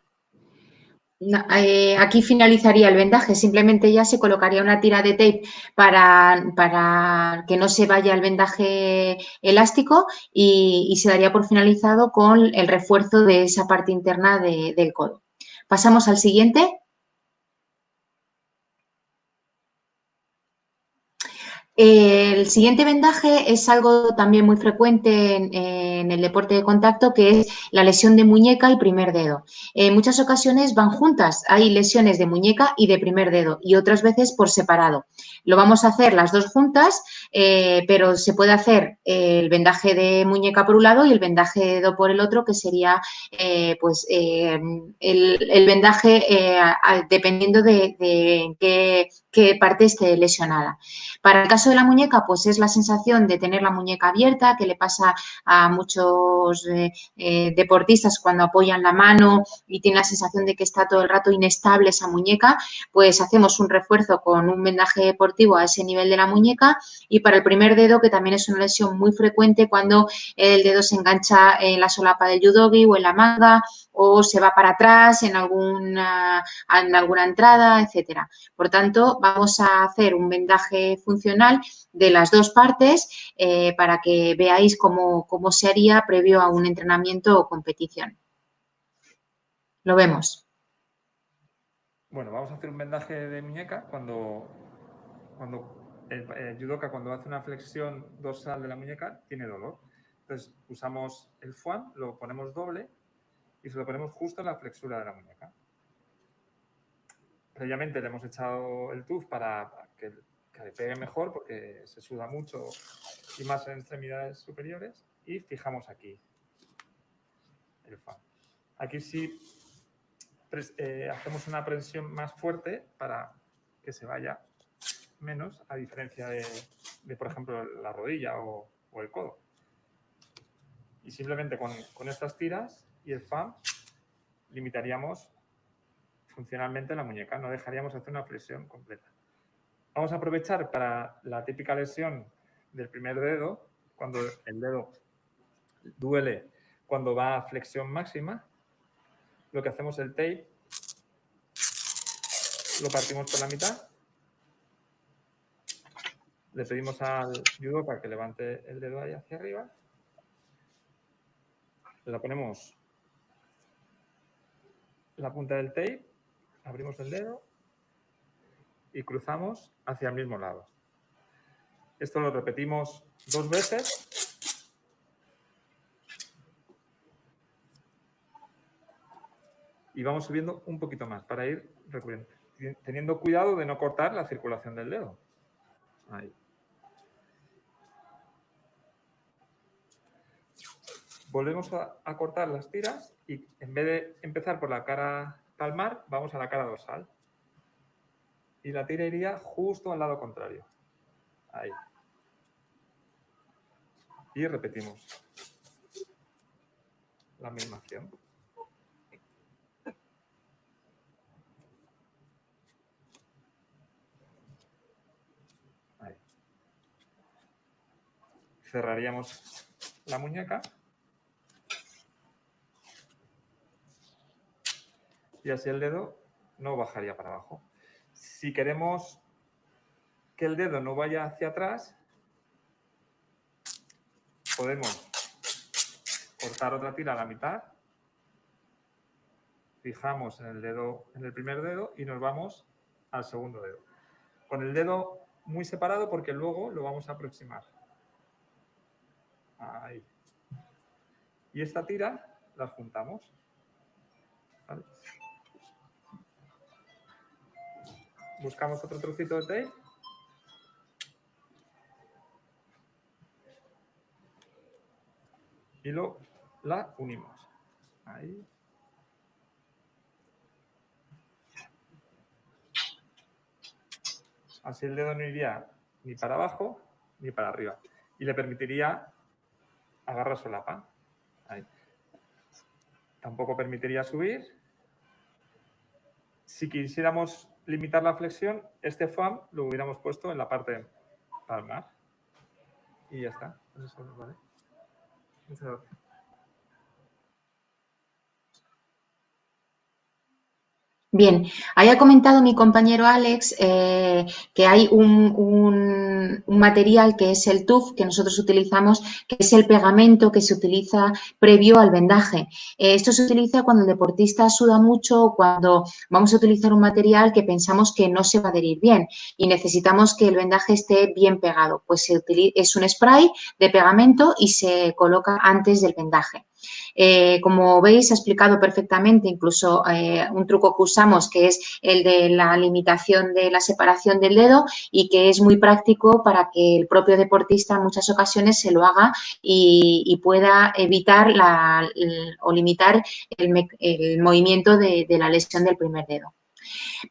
aquí finalizaría el vendaje, simplemente ya se colocaría una tira de tape para que no se vaya el vendaje elástico y se daría por finalizado con el refuerzo de esa parte interna del codo. Pasamos al siguiente. El siguiente vendaje es algo también muy frecuente en el deporte de contacto, que es la lesión de muñeca y primer dedo. En muchas ocasiones van juntas, hay lesiones de muñeca y de primer dedo y otras veces por separado. Lo vamos a hacer las dos juntas, pero se puede hacer el vendaje de muñeca por un lado y el vendaje de dedo por el otro, que sería el vendaje dependiendo de qué parte esté lesionada. Para el caso de la muñeca, pues es la sensación de tener la muñeca abierta, que le pasa a muchos deportistas cuando apoyan la mano y tienen la sensación de que está todo el rato inestable esa muñeca, pues hacemos un refuerzo con un vendaje deportivo a ese nivel de la muñeca. Y para el primer dedo, que también es una lesión muy frecuente cuando el dedo se engancha en la solapa del judogi o en la manga o se va para atrás en alguna entrada, etcétera. Por tanto, vamos a hacer un vendaje funcional de las dos partes para que veáis cómo se haría previo a un entrenamiento o competición. Lo vemos. Bueno, vamos a hacer un vendaje de muñeca cuando el judoka, cuando hace una flexión dorsal de la muñeca, tiene dolor. Entonces, usamos el fuan, lo ponemos doble y se lo ponemos justo en la flexura de la muñeca. Previamente le hemos echado el tuf para que le pegue mejor porque se suda mucho y más en extremidades superiores y fijamos aquí el fan. Aquí sí hacemos una presión más fuerte para que se vaya menos, a diferencia de por ejemplo, la rodilla o el codo. Y simplemente con estas tiras y el fan limitaríamos funcionalmente la muñeca, no dejaríamos hacer una flexión completa. Vamos a aprovechar para la típica lesión del primer dedo, cuando el dedo duele cuando va a flexión máxima, lo que hacemos el tape lo partimos por la mitad. Le pedimos al judoka que levante el dedo ahí hacia arriba. Le ponemos la punta del tape, abrimos el dedo y cruzamos hacia el mismo lado. Esto lo repetimos 2 veces. Y vamos subiendo un poquito más para ir recurriendo, teniendo cuidado de no cortar la circulación del dedo. Ahí. Volvemos a cortar las tiras y en vez de empezar por la cara palmar, vamos a la cara dorsal. Y la tira iría justo al lado contrario. Ahí. Y repetimos la misma acción. Ahí. Cerraríamos la muñeca. Y así el dedo no bajaría para abajo. Si queremos que el dedo no vaya hacia atrás, podemos cortar otra tira a la mitad, fijamos en el dedo, en el primer dedo y nos vamos al segundo dedo. Con el dedo muy separado porque luego lo vamos a aproximar. Ahí. Y esta tira la juntamos. ¿Vale? Buscamos otro trocito de tape. Y la unimos. Ahí. Así el dedo no iría ni para abajo ni para arriba. Y le permitiría agarrar solapa. Ahí. Tampoco permitiría subir. Si quisiéramos limitar la flexión, este foam lo hubiéramos puesto en la parte palmar. Y ya está. Eso nos vale. Muchas gracias. Bien, haya comentado mi compañero Alex que hay un material que es el TUF que nosotros utilizamos, que es el pegamento que se utiliza previo al vendaje. Esto se utiliza cuando el deportista suda mucho o cuando vamos a utilizar un material que pensamos que no se va a adherir bien y necesitamos que el vendaje esté bien pegado. Pues es un spray de pegamento y se coloca antes del vendaje. Como veis, ha explicado perfectamente incluso un truco que usamos, que es el de la limitación de la separación del dedo y que es muy práctico para que el propio deportista en muchas ocasiones se lo haga y pueda evitar o limitar el movimiento de la lesión del primer dedo.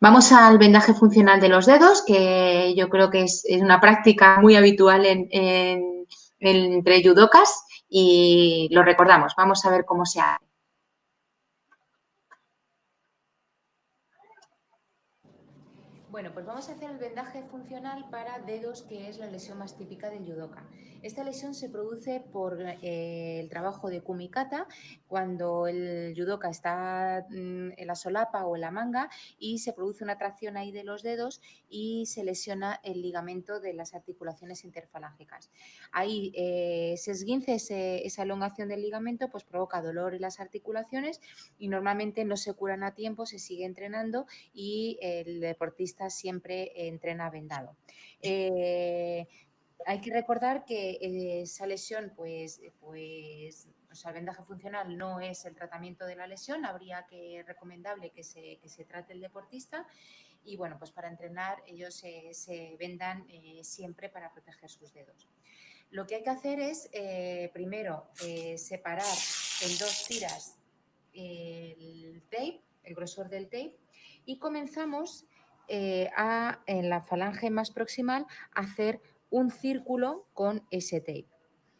Vamos al vendaje funcional de los dedos, que yo creo que es una práctica muy habitual entre judokas y lo recordamos. Vamos a ver cómo se hace. Bueno, pues vamos a hacer el vendaje funcional para dedos, que es la lesión más típica del judoka. Esta lesión se produce por el trabajo de kumikata, cuando el judoka está en la solapa o en la manga y se produce una tracción ahí de los dedos y se lesiona el ligamento de las articulaciones interfalángicas. Ahí se esguince esa elongación del ligamento, pues provoca dolor en las articulaciones y normalmente no se curan a tiempo, se sigue entrenando y el deportista siempre entrena vendado. Hay que recordar que esa lesión, pues o sea, el vendaje funcional no es el tratamiento de la lesión, habría que recomendable que se trate el deportista y bueno, pues para entrenar ellos se vendan siempre para proteger sus dedos. Lo que hay que hacer es primero separar en 2 tiras el tape, el grosor del tape, y comenzamos en la falange más proximal a hacer un círculo con ese tape.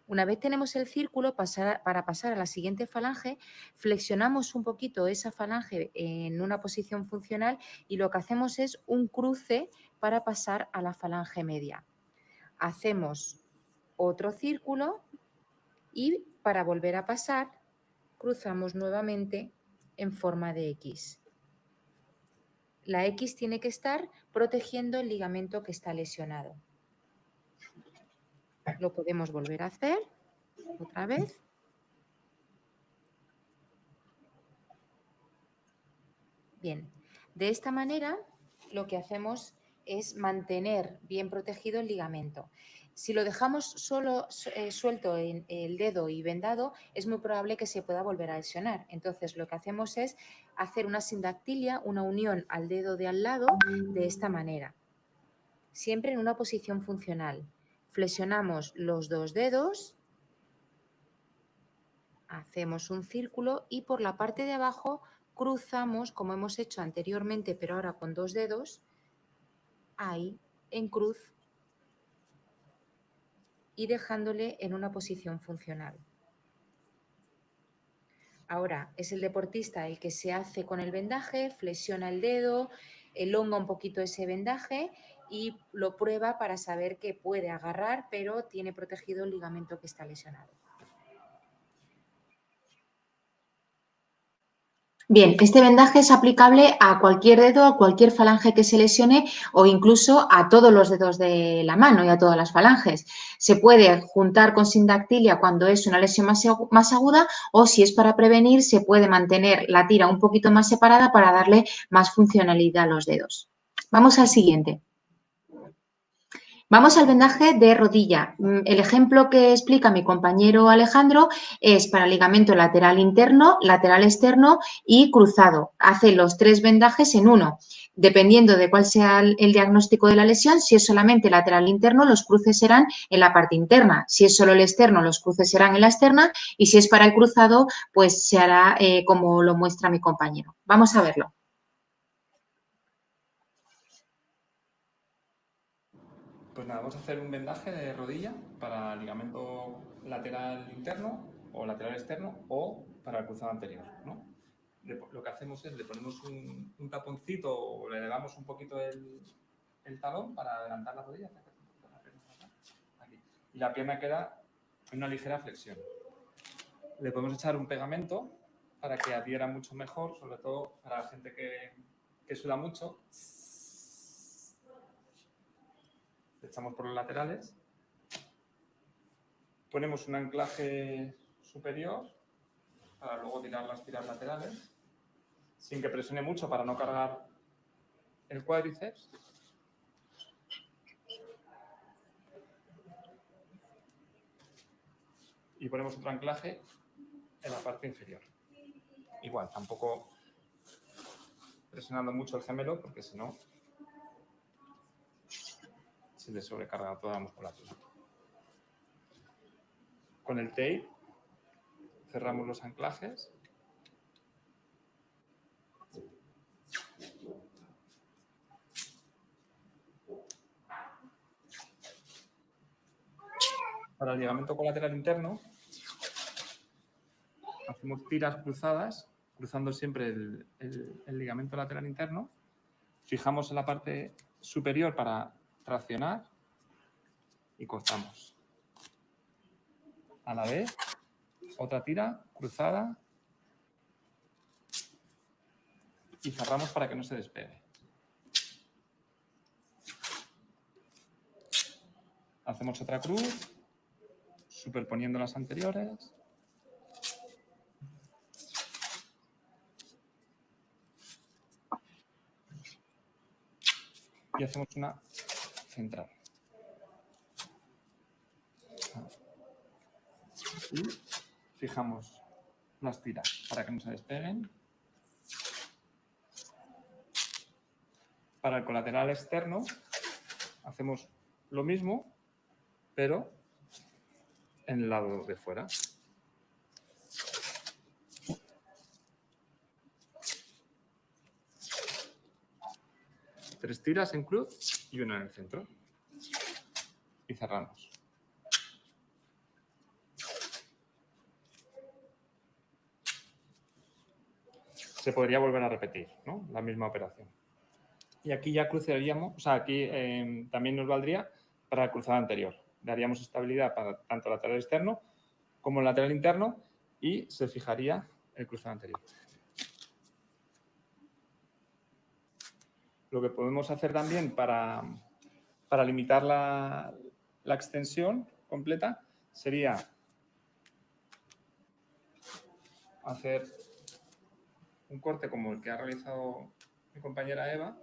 Una vez tenemos el círculo, para pasar a la siguiente falange, flexionamos un poquito esa falange en una posición funcional y lo que hacemos es un cruce para pasar a la falange media. Hacemos otro círculo y para volver a pasar, cruzamos nuevamente en forma de X. La X tiene que estar protegiendo el ligamento que está lesionado. Lo podemos volver a hacer otra vez. Bien, de esta manera lo que hacemos es mantener bien protegido el ligamento. Si lo dejamos solo suelto en el dedo y vendado, es muy probable que se pueda volver a lesionar. Entonces, lo que hacemos es hacer una sindactilia, una unión al dedo de al lado, de esta manera. Siempre en una posición funcional. Flexionamos los dos dedos, hacemos un círculo y por la parte de abajo cruzamos, como hemos hecho anteriormente, pero ahora con dos dedos, ahí, en cruz, y dejándole en una posición funcional. Ahora es el deportista el que se hace con el vendaje, flexiona el dedo, elonga un poquito ese vendaje y lo prueba para saber que puede agarrar, pero tiene protegido el ligamento que está lesionado. Bien, este vendaje es aplicable a cualquier dedo, a cualquier falange que se lesione o incluso a todos los dedos de la mano y a todas las falanges. Se puede juntar con sindactilia cuando es una lesión más aguda o si es para prevenir se puede mantener la tira un poquito más separada para darle más funcionalidad a los dedos. Vamos al siguiente. Vamos al vendaje de rodilla. El ejemplo que explica mi compañero Alejandro es para ligamento lateral interno, lateral externo y cruzado. Hace los tres vendajes en uno. Dependiendo de cuál sea el diagnóstico de la lesión, si es solamente lateral interno, los cruces serán en la parte interna. Si es solo el externo, los cruces serán en la externa. Y si es para el cruzado, pues se hará como lo muestra mi compañero. Vamos a verlo. Pues nada, vamos a hacer un vendaje de rodilla para ligamento lateral interno o lateral externo o para el cruzado anterior, ¿no? Lo que hacemos es le ponemos un taponcito o le elevamos un poquito el talón para adelantar la rodilla. Aquí. Y la pierna queda en una ligera flexión. Le podemos echar un pegamento para que adhiera mucho mejor, sobre todo para la gente que suda mucho. Le echamos por los laterales. Ponemos un anclaje superior para luego tirar las tiras laterales, sin que presione mucho para no cargar el cuádriceps. Y ponemos otro anclaje en la parte inferior. Igual, tampoco presionando mucho el gemelo, porque si no se le sobrecarga toda la musculatura. Con el tape cerramos los anclajes. Para el ligamento colateral interno, hacemos tiras cruzadas, cruzando siempre el ligamento lateral interno. Fijamos en la parte superior para traccionar y cortamos. A la vez, otra tira cruzada y cerramos para que no se despegue. Hacemos otra cruz, superponiendo las anteriores. Y hacemos una central. Y fijamos las tiras para que no se despeguen. Para el colateral externo hacemos lo mismo, pero en el lado de fuera. Tres tiras en cruz y una en el centro. Y cerramos. Se podría volver a repetir, ¿no? La misma operación. Y aquí ya cruzaríamos, o sea, aquí también nos valdría para el cruzado anterior. Daríamos estabilidad para tanto el lateral externo como el lateral interno y se fijaría el cruzado anterior. Lo que podemos hacer también para limitar la extensión completa sería hacer un corte como el que ha realizado mi compañera Eva.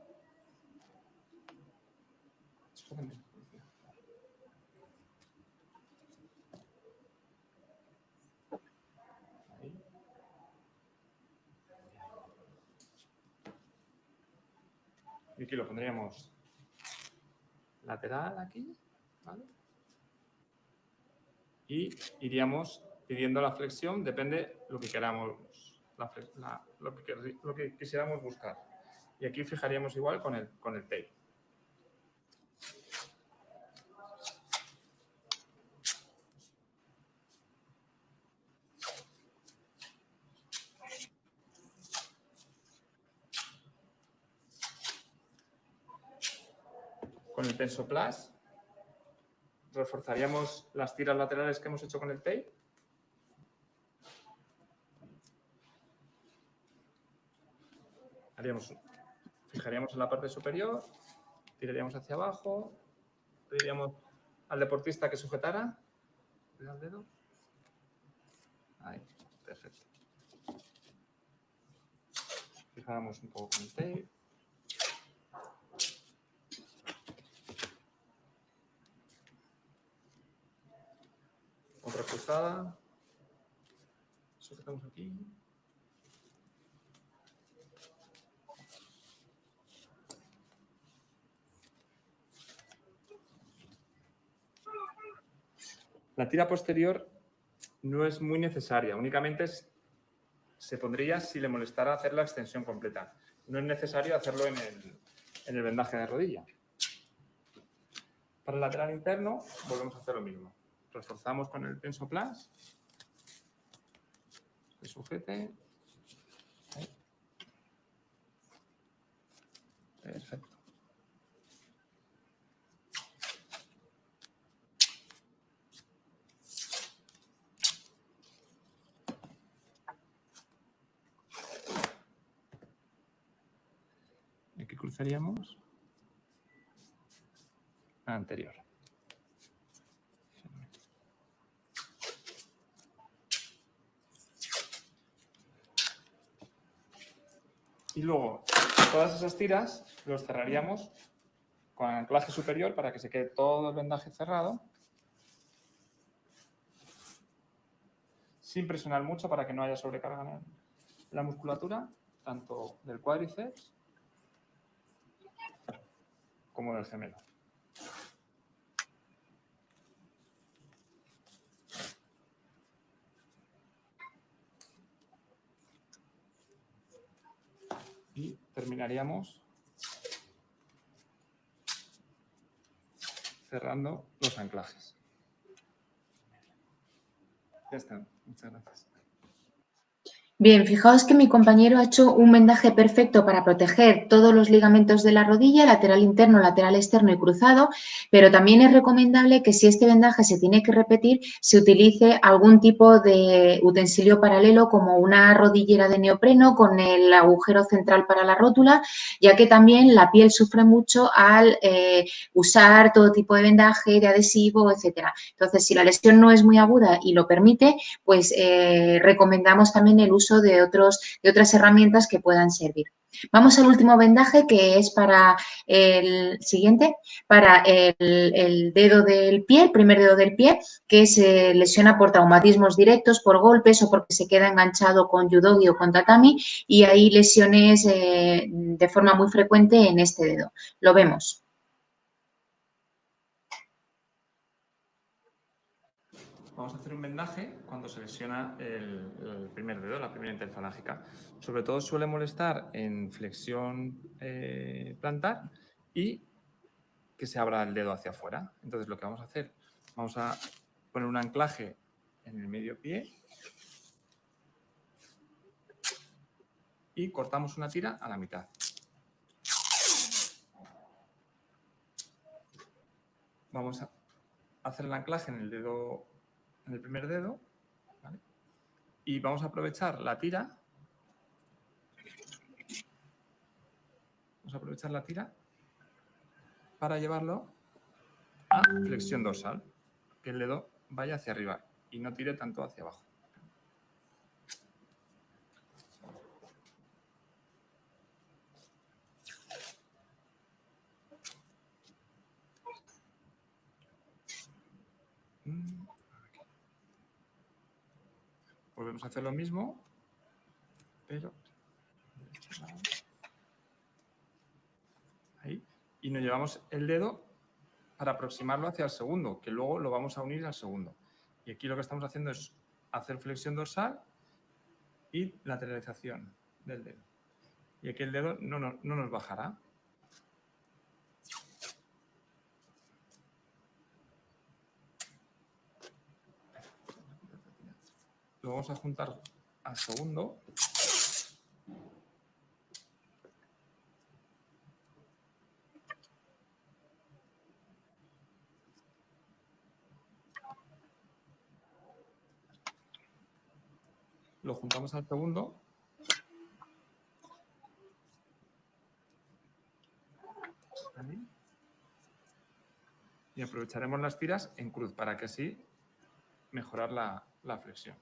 Ahí. Y aquí lo pondríamos lateral aquí, ¿vale? Y iríamos pidiendo la flexión, depende lo que queramos, lo que quisiéramos buscar. Y aquí fijaríamos igual con el tape. Con el Tensoplast reforzaríamos las tiras laterales que hemos hecho con el tape. Fijaríamos en la parte superior, tiraríamos hacia abajo, pediríamos al deportista que sujetara el dedo. Ahí, perfecto. Fijamos un poco con el tape. Otra cruzada. Sujetamos aquí. La tira posterior no es muy necesaria, únicamente se pondría si le molestara hacer la extensión completa. No es necesario hacerlo en el vendaje de rodilla. Para el lateral interno volvemos a hacer lo mismo. Reforzamos con el Tensoplast. Que sujete. Ahí. Perfecto. Y aquí cruzaríamos la anterior. Y luego, todas esas tiras los cerraríamos con anclaje superior para que se quede todo el vendaje cerrado. Sin presionar mucho para que no haya sobrecarga en la musculatura, tanto del cuádriceps como del gemelo. Y terminaríamos cerrando los anclajes. Ya está. Muchas gracias. Bien, fijaos que mi compañero ha hecho un vendaje perfecto para proteger todos los ligamentos de la rodilla, lateral interno, lateral externo y cruzado, pero también es recomendable que si este vendaje se tiene que repetir, se utilice algún tipo de utensilio paralelo como una rodillera de neopreno con el agujero central para la rótula, ya que también la piel sufre mucho al usar todo tipo de vendaje, de adhesivo, etcétera. Entonces, si la lesión no es muy aguda y lo permite, pues recomendamos también el uso de otras herramientas que puedan servir. Vamos al último vendaje, que es para el siguiente, para el dedo del pie, el primer dedo del pie, que se lesiona por traumatismos directos, por golpes o porque se queda enganchado con judogi o con tatami, y hay lesiones de forma muy frecuente en este dedo. Lo vemos. Vamos a hacer un vendaje cuando se lesiona el primer dedo, la primera interfalágica. Sobre todo suele molestar en flexión plantar y que se abra el dedo hacia afuera. Entonces, lo que vamos a hacer, vamos a poner un anclaje en el medio pie y cortamos una tira a la mitad. Vamos a hacer el anclaje en el dedo, en el primer dedo, ¿vale? Y vamos a aprovechar la tira. Vamos a aprovechar la tira para llevarlo a flexión dorsal, que el dedo vaya hacia arriba y no tire tanto hacia abajo. Volvemos a hacer lo mismo, pero de este lado. Ahí. Y nos llevamos el dedo para aproximarlo hacia el segundo, que luego lo vamos a unir al segundo. Y aquí lo que estamos haciendo es hacer flexión dorsal y lateralización del dedo. Y aquí el dedo no nos bajará. Lo vamos a juntar al segundo. Lo juntamos al segundo. Ahí. Y aprovecharemos las tiras en cruz para que así mejorar la flexión.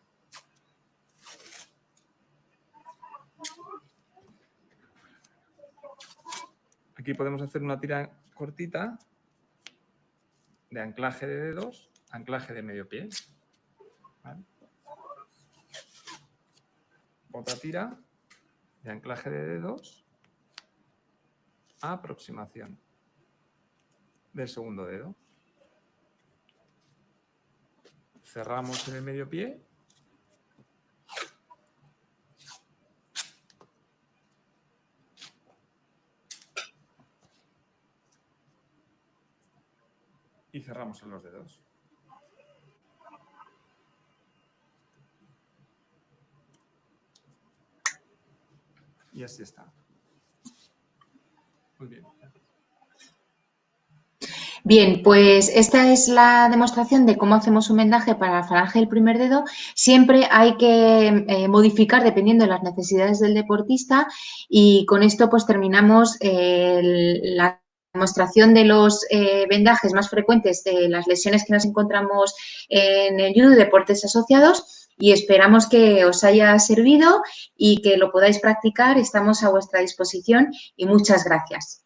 Aquí podemos hacer una tira cortita de anclaje de dedos, anclaje de medio pie. ¿Vale? Otra tira de anclaje de dedos, aproximación del segundo dedo. Cerramos en el medio pie. Y cerramos en los dedos. Y así está. Muy bien. Bien, pues esta es la demostración de cómo hacemos un vendaje para la falange del primer dedo. Siempre hay que modificar dependiendo de las necesidades del deportista y con esto pues terminamos la demostración de los vendajes más frecuentes de las lesiones que nos encontramos en el judo y deportes asociados y esperamos que os haya servido y que lo podáis practicar. Estamos a vuestra disposición y muchas gracias.